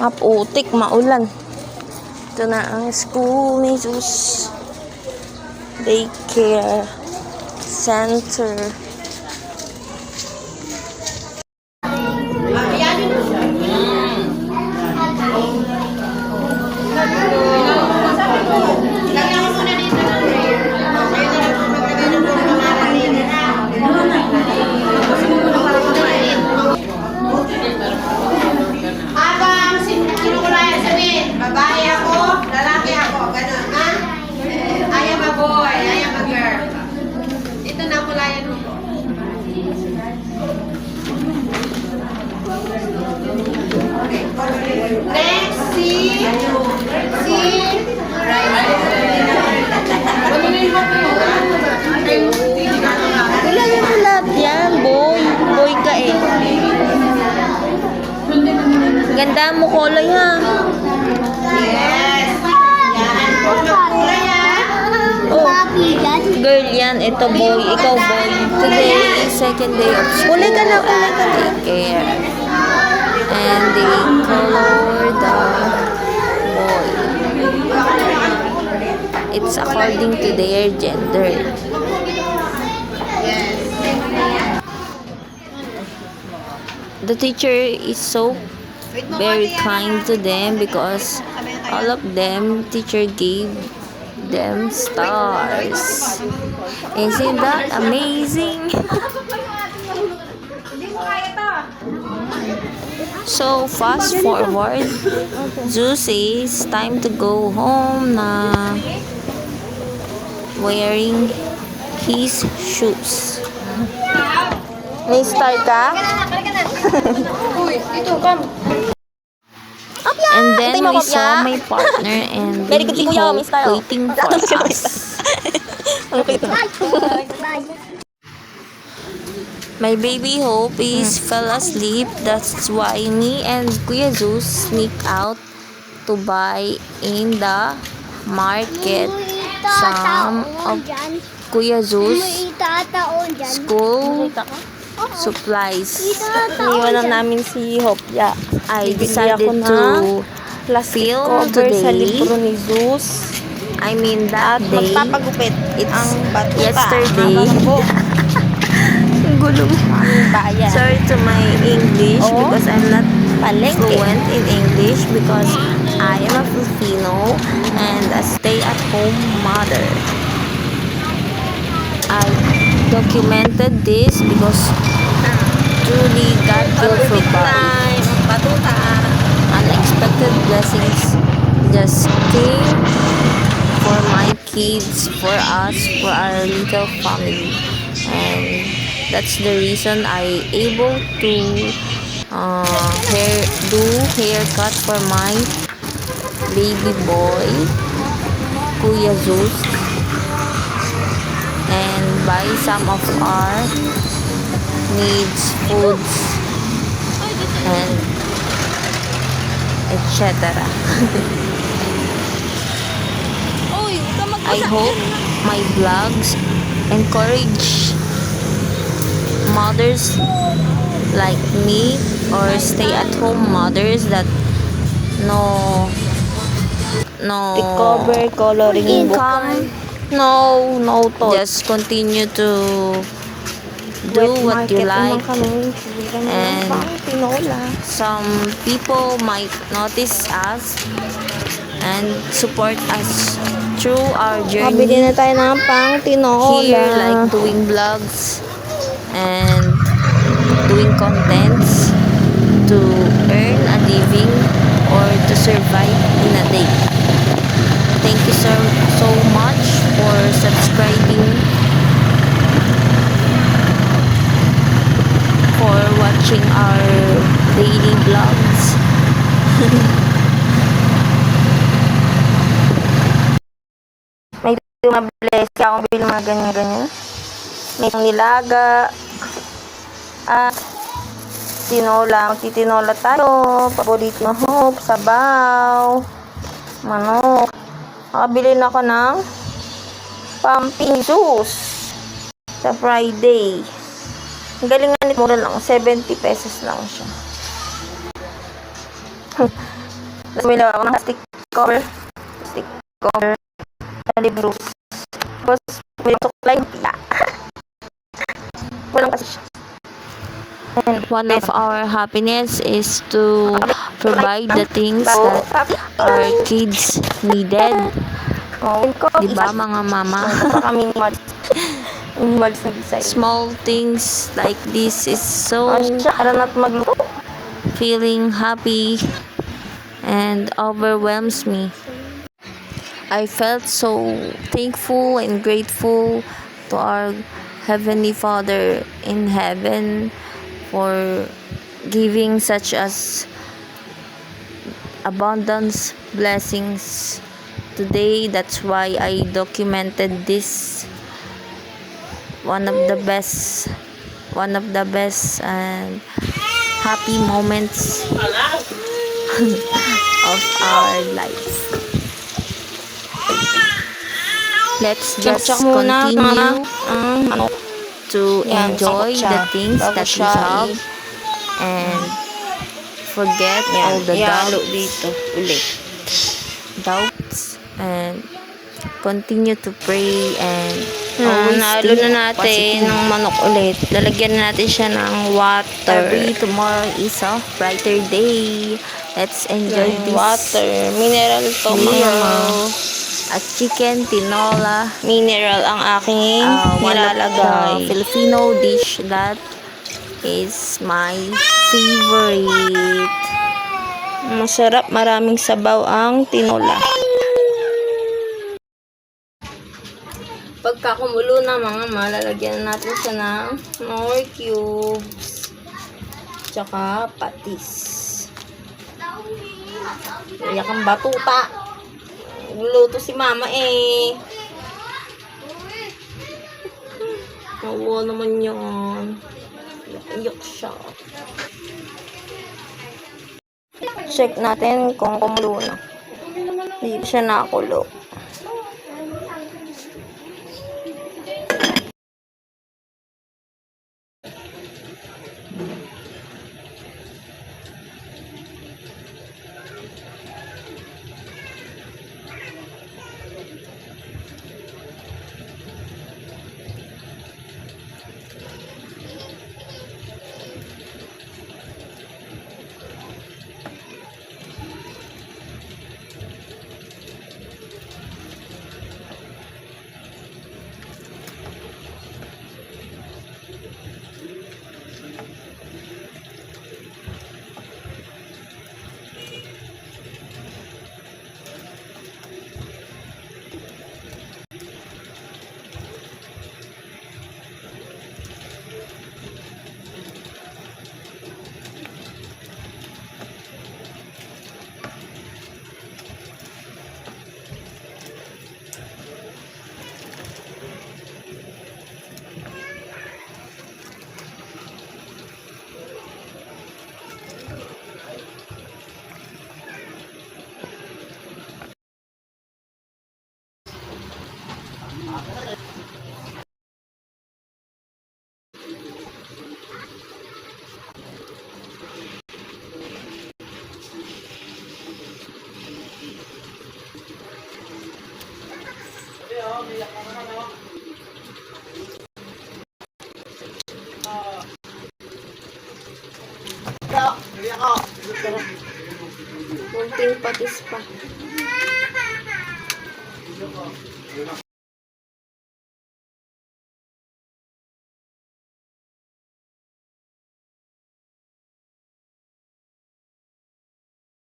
Maputik, maulan. Ito na ang school ni Jesus. Daycare Center. Babae ako, lalaki ako, gano'n, ha? I am a boy, I am a girl. Ito na kulayan mo po. Okay. Next, see, right. Kailangan mo lahat yan, boy. Boy ka eh. Ganda mo kulay ha. Yes. Yan. Kulay yan. Oh, girl yan. Ito boy. Ikaw boy. Today is second day of school. Kulay ka na, kulay ka na. Daycare. And they color the boy. It's according to their gender. The teacher is so very kind to them because all of them teacher gave them stars. Isn't that amazing? So fast forward, Zeus says time to go home na, wearing his shoes. May star ka? And then we saw my partner and baby Hope waiting for us. My baby Hope is fell asleep. That's why me and Kuya Zeus sneak out to buy in the market some of Kuya Zeus school supplies. Iniwan lang namin si Hopya. I decided to feel today. Sa libro ni Zeus. I mean that day. Magpapagupit. It's yesterday. Gulong. Sorry to my English because I'm not fluent in English because I am a Filipino and a stay-at-home mother. I documented this because truly God will provide. Unexpected blessings just came for my kids, for us, for our little family, and that's the reason I able to do haircut for my baby boy Kuya Zeus, and buy some of our needs, foods, and etc. I hope my vlogs encourage mothers like me or stay-at-home mothers that no Recover coloring income, no thought. Just continue to do what you like, and some people might notice us and support us through our journey Pabili na tayo ng pang tinola. here, like doing vlogs and doing contents to earn a living or to survive in a day. Thank you so much for subscribing, for watching our daily vlogs. May mabless ka akong bili mga ganyan-ganyan. May nilaga. At tinola. Magtitinola tayo. Paborito ng Hope. Sabaw. Manok. Nakabili na ako ng pumping juice sa Friday. Ang galing nga nito, mura lang. 70 pesos lang siya. Tapos bumili ako ng stick cover na libro. Tapos bumili ako suklay. Walang kasi siya. And one of our happiness is to provide the things that our kids needed. Diba mga mama? Small things like this is so feeling happy and overwhelms me. I felt so thankful and grateful to our Heavenly Father in heaven for giving such as abundance blessings today. That's why I documented this one of the best and happy moments of our life. Let's just continue to enjoy the things that we have and forget all the doubts and continue to pray and always Nalo think na natin positive. ng manok ulit. Lalagyan na natin siya ng water. Every tomorrow is a brighter day. Let's enjoy Yung this water. Mineral to, mga meal. A chicken tinola. mineral ang aking One of the nilalagay. Filipino dish that is my favorite. Masarap, maraming sabaw ang tinola. Pagka kumulo na mga malalagyan natin siya ng more cubes. Tsaka patis. Iyak ang batuta. Luto si mama eh. Nawa naman yan. Iyak siya. Check natin kung kumulo na. Hindi siya nakulo. Kunting patis pa.